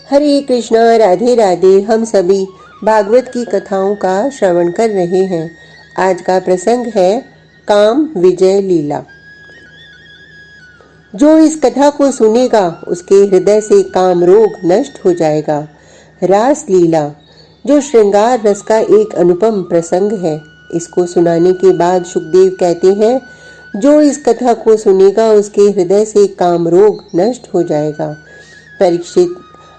हरे कृष्णा, राधे राधे। हम सभी भागवत की कथाओं का श्रवण कर रहे हैं। आज का प्रसंग है काम विजय लीला। जो इस कथा को सुनेगा उसके हृदय से काम रोग नष्ट हो जाएगा। रास लीला जो श्रृंगार रस का एक अनुपम प्रसंग है। इसको सुनाने के बाद शुकदेव कहते हैं, जो इस कथा को सुनेगा उसके हृदय से काम रोग नष्ट हो जाएगा। परीक्षित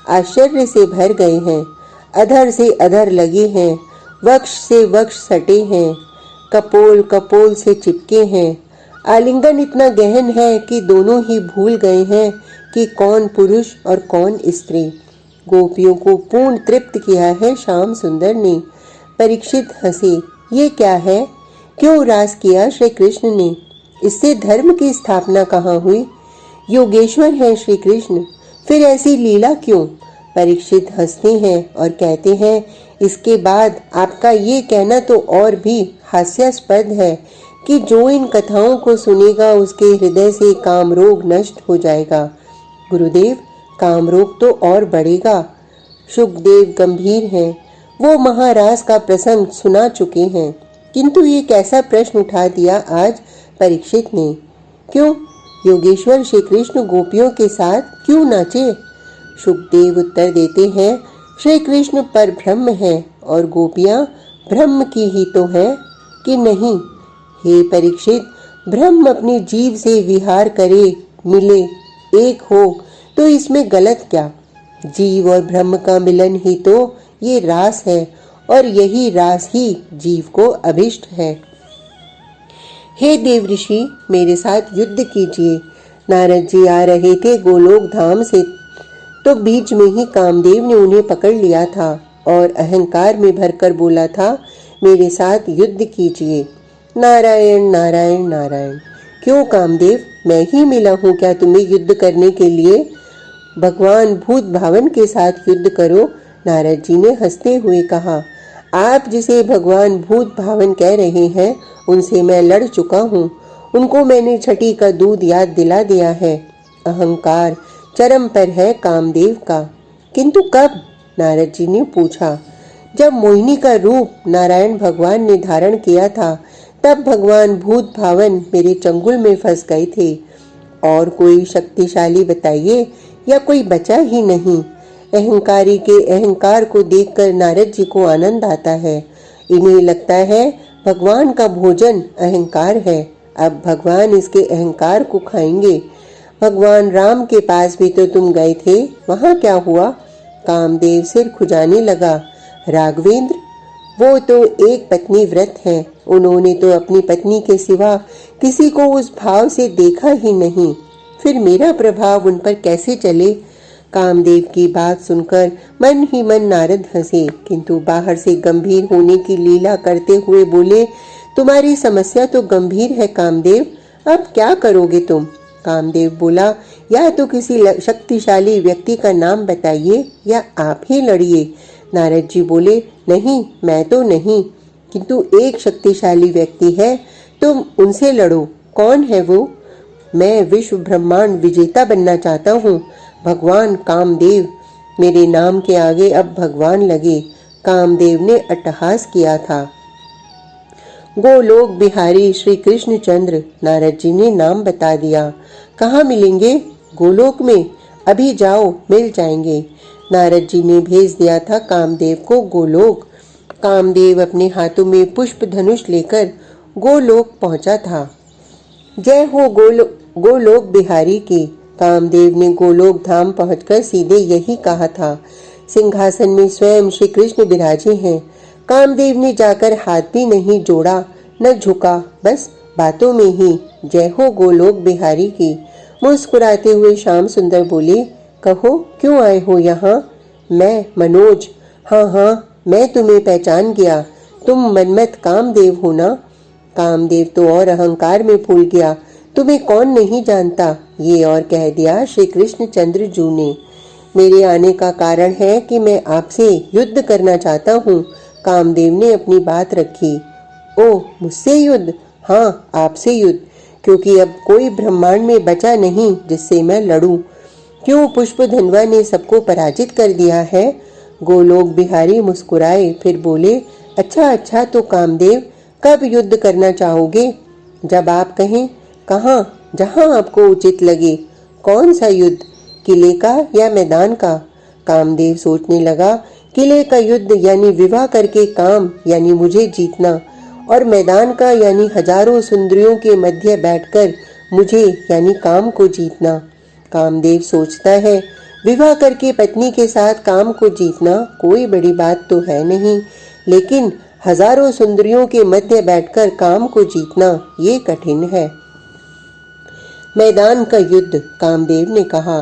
आश्चर्य से भर गए हैं। अधर से अधर लगे हैं, वक्ष से वक्ष सटे हैं, कपोल कपोल से चिपके हैं। आलिंगन इतना गहन है कि दोनों ही भूल गए हैं कि कौन पुरुष और कौन स्त्री। गोपियों को पूर्ण तृप्त किया है श्याम सुंदर ने। परीक्षित हंसे, ये क्या है? क्यों रास किया श्री कृष्ण ने? इससे धर्म की स्थापना कहाँ हुई? योगेश्वर है श्री कृष्ण, फिर ऐसी लीला क्यों? परीक्षित हंसते हैं और कहते हैं, इसके बाद आपका ये कहना तो और भी हास्यास्पद है कि जो इन कथाओं को सुनेगा उसके हृदय से काम रोग नष्ट हो जाएगा। गुरुदेव, काम रोग तो और बढ़ेगा। शुकदेव गंभीर हैं। वो महाराज का प्रसंग सुना चुके हैं, किंतु ये कैसा प्रश्न उठा दिया आज परीक्षित ने? क्यों योगेश्वर श्री कृष्ण गोपियों के साथ क्यों नाचे? शुकदेव उत्तर देते हैं, श्री कृष्ण पर ब्रह्म है और गोपियां ब्रह्म की ही तो है कि नहीं? हे परीक्षित, ब्रह्म अपने जीव से विहार करे, मिले, एक हो तो इसमें गलत क्या? जीव और ब्रह्म का मिलन ही तो ये रास है और यही रास ही जीव को अभिष्ट है। हे देव ऋषि, मेरे साथ युद्ध कीजिए। नारद जी आ रहे थे गोलोक धाम से, तो बीच में ही कामदेव ने उन्हें पकड़ लिया था और अहंकार में भरकर बोला था, मेरे साथ युद्ध कीजिए। नारायण नारायण नारायण। क्यों कामदेव, मैं ही मिला हूँ क्या तुम्हें युद्ध करने के लिए? भगवान भूत भावन के साथ युद्ध करो। नारद जी ने हंसते हुए कहा, आप जिसे भगवान भूत भावन कह रहे हैं उनसे मैं लड़ चुका हूँ। उनको मैंने छठी का दूध याद दिला दिया है। अहंकार चरम पर है कामदेव का। किंतु कब? नारद जी ने पूछा। जब मोहिनी का रूप नारायण भगवान ने धारण किया था, तब भगवान भूत भावन मेरे चंगुल में फंस गए थे। और कोई शक्तिशाली बताइए, या कोई बचा ही नहीं। अहंकारी के अहंकार को देखकर नारद जी को आनंद आता है। इन्हें लगता है भगवान का भोजन अहंकार है, अब भगवान इसके अहंकार को खाएंगे। भगवान राम के पास भी तो तुम गए थे, वहां क्या हुआ? कामदेव सिर खुजाने लगा। राघवेंद्र, वो तो एक पत्नी व्रत है। उन्होंने तो अपनी पत्नी के सिवा किसी को उस भाव से देखा ही नहीं, फिर मेरा प्रभाव उन पर कैसे चले? कामदेव की बात सुनकर मन ही मन नारद हंसे, किंतु बाहर से गंभीर होने की लीला करते हुए बोले, तुम्हारी समस्या तो गंभीर है कामदेव, अब क्या करोगे तुम? कामदेव बोला, या तो किसी शक्तिशाली व्यक्ति का नाम बताइए या आप ही लड़िए। नारद जी बोले, नहीं, मैं तो नहीं, किंतु एक शक्तिशाली व्यक्ति है, तुम उनसे लड़ो। कौन है वो? मैं विश्व ब्रह्मांड विजेता बनना चाहता हूँ। भगवान कामदेव। मेरे नाम के आगे अब भगवान लगे। कामदेव ने अट्टहास किया था। गोलोक बिहारी श्री कृष्णचंद्र। नारद जी ने नाम बता दिया। कहाँ मिलेंगे? गोलोक में। अभी जाओ, मिल जाएंगे। नारद जी ने भेज दिया था कामदेव को गोलोक। कामदेव अपने हाथों में पुष्प धनुष लेकर गोलोक पहुंचा था। जय हो गोलोक बिहारी की। कामदेव ने गोलोक धाम पहुंचकर सीधे यही कहा था। सिंहासन में स्वयं श्री कृष्ण विराजे हैं। कामदेव ने जाकर हाथ भी नहीं जोड़ा, न झुका, बस बातों में ही जय हो गोलोक बिहारी की। मुस्कुराते हुए श्याम सुंदर बोले, कहो क्यों आए हो यहाँ? मैं मनोज। हाँ, मैं तुम्हें पहचान गया। तुम मनमत कामदेव हो ना? कामदेव तो और अहंकार में फूल गया। तुम्हें कौन नहीं जानता, ये और कह दिया श्री कृष्णचंद्र जी ने। मेरे आने का कारण है कि मैं आपसे युद्ध करना चाहता हूँ। कामदेव ने अपनी बात रखी। ओ, मुझसे युद्ध? हाँ, आपसे युद्ध, क्योंकि अब कोई ब्रह्मांड में बचा नहीं जिससे मैं लड़ूं। क्यों पुष्प धनवा ने सबको पराजित कर दिया है? गोलोक बिहारी मुस्कुराए, फिर बोले, अच्छा अच्छा, तो कामदेव कब युद्ध करना चाहोगे? जब आप कहें। कहाँ? जहाँ आपको उचित लगे। कौन सा युद्ध, किले का या मैदान का? कामदेव सोचने लगा, किले का युद्ध यानी विवाह करके काम यानी मुझे जीतना, और मैदान का यानी हजारों सुंदरियों के मध्य बैठकर मुझे यानी काम को जीतना। कामदेव सोचता है, विवाह करके पत्नी के साथ काम को जीतना कोई बड़ी बात तो है नहीं, लेकिन हजारों सुंदरियों के मध्य बैठकर काम को जीतना ये कठिन है। मैदान का युद्ध, कामदेव ने कहा।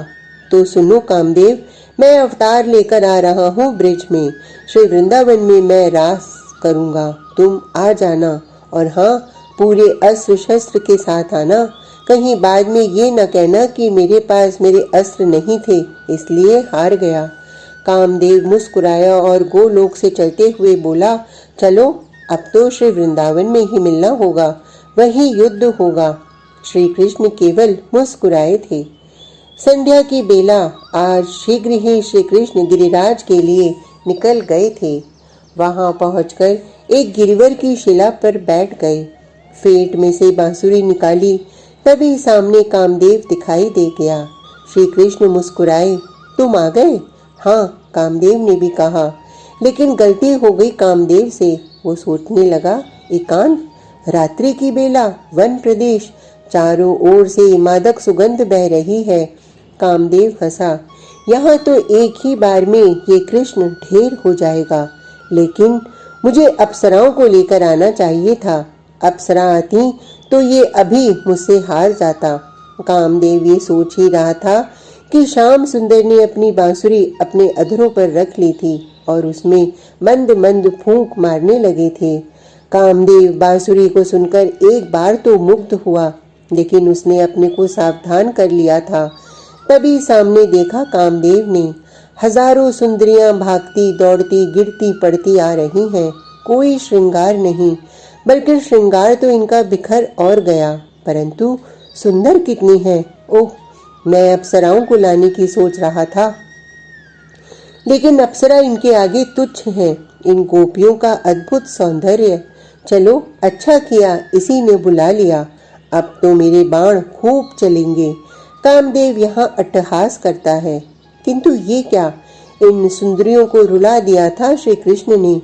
तो सुनो कामदेव, मैं अवतार लेकर आ रहा हूँ ब्रिज में। श्री वृंदावन में मैं रास करूँगा, तुम आ जाना, और हाँ, पूरे अस्त्र शस्त्र के साथ आना। कहीं बाद में ये न कहना कि मेरे पास मेरे अस्त्र नहीं थे इसलिए हार गया। कामदेव मुस्कुराया और गोलोक से चलते हुए बोला, चलो अब तो श्री वृंदावन में ही मिलना होगा, वही युद्ध होगा। श्री कृष्ण केवल मुस्कुराए थे। संध्या की बेला, आज शीघ्र ही श्री कृष्ण गिरिराज के लिए निकल गए थे। वहां पहुंचकर एक गिरिवर की शिला पर बैठ गए। फेट में से बांसुरी निकाली, तभी सामने कामदेव दिखाई दे गया। श्री कृष्ण मुस्कुराए, तुम आ गए? हाँ, कामदेव ने भी कहा। लेकिन गलती हो गई कामदेव से। वो सोचने लगा, एकांत, रात्रि की बेला, वन प्रदेश, चारों ओर से मादक सुगंध बह रही है। कामदेव हंसा, यहाँ तो एक ही बार में ये कृष्ण ढेर हो जाएगा, लेकिन मुझे अप्सराओं को लेकर आना चाहिए था। अप्सरा आती तो ये अभी मुझसे हार जाता। कामदेव ये सोच ही रहा था कि श्याम सुंदर ने अपनी बांसुरी अपने अधरों पर रख ली थी और उसमें मंद मंद फूंक मारने लगे थे। कामदेव बांसुरी को सुनकर एक बार तो मुग्ध हुआ, लेकिन उसने अपने को सावधान कर लिया था। तभी सामने देखा कामदेव ने, हजारों सुंदरियां भागती दौड़ती गिरती पड़ती आ रही हैं। कोई श्रृंगार नहीं, बल्कि श्रृंगार तो इनका बिखर और गया, परंतु सुंदर कितनी है। ओह, मैं अप्सराओं को लाने की सोच रहा था, लेकिन अप्सरा इनके आगे तुच्छ है। इन गोपियों का अद्भुत सौंदर्य, चलो अच्छा किया इसी ने बुला लिया, अब तो मेरे बाण खूब चलेंगे। कामदेव यहाँ अट्टहास करता है, किंतु ये क्या, इन सुंदरियों को रुला दिया था श्री कृष्ण ने।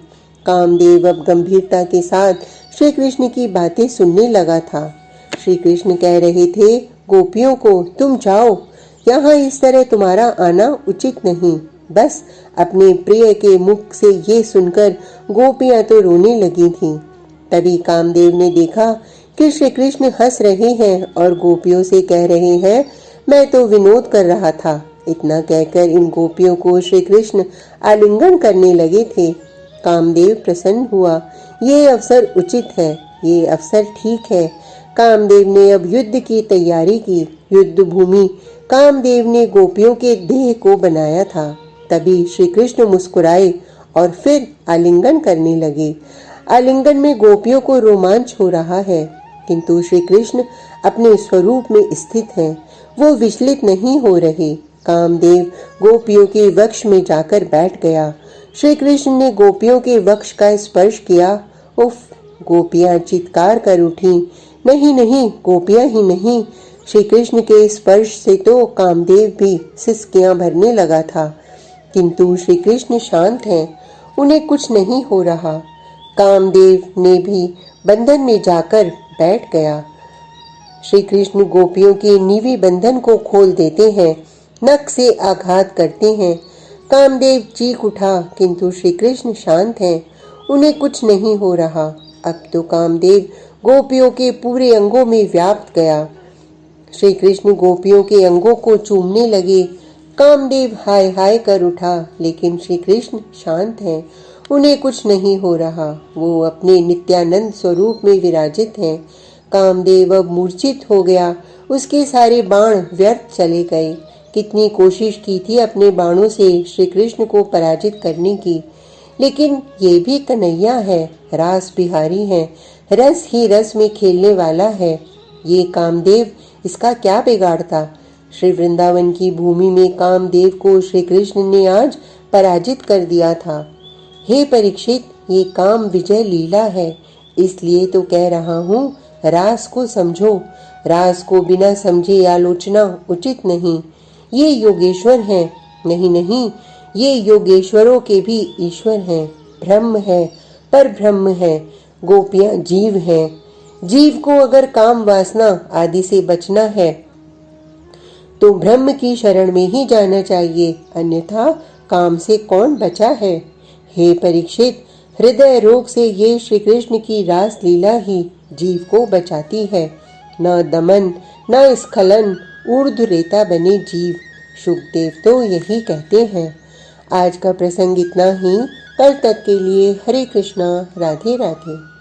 कामदेव अब गंभीरता के साथ श्री कृष्ण की बातें सुनने लगा था। श्री कृष्ण कह रहे थे, गोपियों को, तुम जाओ, यहाँ इस तरह तुम्हारा आना उचित नहीं। बस अपने प्रिय के मुख से ये सुनकर गोपियां तो रोने लगी थीं। तभी कामदेव ने देखा कि श्री कृष्ण हंस रहे हैं और गोपियों से कह रहे हैं, मैं तो विनोद कर रहा था। इतना कहकर इन गोपियों को श्री कृष्ण आलिंगन करने लगे थे। कामदेव प्रसन्न हुआ, ये अवसर उचित है, ये अवसर ठीक है। कामदेव ने अब युद्ध की तैयारी की। युद्ध भूमि कामदेव ने गोपियों के देह को बनाया था। तभी श्री कृष्ण मुस्कुराए और फिर आलिंगन करने लगे। आलिंगन में गोपियों को रोमांच हो रहा है, किंतु श्री कृष्ण अपने स्वरूप में स्थित हैं, वो विचलित नहीं हो रहे। कामदेव गोपियों के वक्ष में जाकर बैठ गया। श्री कृष्ण ने गोपियों के वक्ष का स्पर्श किया। उफ, गोपियां चित्कार कर उठी। नहीं नहीं, गोपियां ही नहीं, श्री कृष्ण के स्पर्श से तो कामदेव भी सिसकियां भरने लगा था। किंतु श्री कृष्ण शांत हैं, उन्हें कुछ नहीं हो रहा। कामदेव ने भी बंधन में जाकर बैठ गया। श्री कृष्ण गोपियों के नीवी बंधन को खोल देते हैं, नख से आघात करते हैं। कामदेव चीख उठा, किंतु श्री कृष्ण शांत हैं, उन्हें कुछ नहीं हो रहा। अब तो कामदेव गोपियों के पूरे अंगों में व्याप्त गया। श्री कृष्ण गोपियों के अंगों को चूमने लगे। कामदेव हाय हाय कर उठा, लेकिन श्री कृष्ण शांत हैं, उन्हें कुछ नहीं हो रहा। वो अपने नित्यानंद स्वरूप में विराजित हैं। कामदेव अब मूर्छित हो गया, उसके सारे बाण व्यर्थ चले गए। कितनी कोशिश की थी अपने बाणों से श्री कृष्ण को पराजित करने की, लेकिन ये भी कन्हैया है, रास बिहारी है, रस ही रस में खेलने वाला है। ये कामदेव इसका क्या बिगाड़ता। श्री वृंदावन की भूमि में कामदेव को श्री कृष्ण ने आज पराजित कर दिया था। हे परीक्षित, ये काम विजय लीला है, इसलिए तो कह रहा हूँ, रास को समझो। रास को बिना समझे आलोचना उचित नहीं। ये योगेश्वर हैं। नहीं नहीं, ये योगेश्वरों के भी ईश्वर हैं। ब्रह्म है, पर ब्रह्म है। गोपियां जीव हैं। जीव को अगर काम वासना आदि से बचना है तो ब्रह्म की शरण में ही जाना चाहिए, अन्यथा काम से कौन बचा है। हे परीक्षित, हृदय रोग से ये श्री कृष्ण की रास लीला ही जीव को बचाती है। न दमन न स्खलन, ऊर्ध्वरेता बने जीव। शुकदेव तो यही कहते हैं। आज का प्रसंग इतना ही। कल तक के लिए हरे कृष्णा, राधे राधे।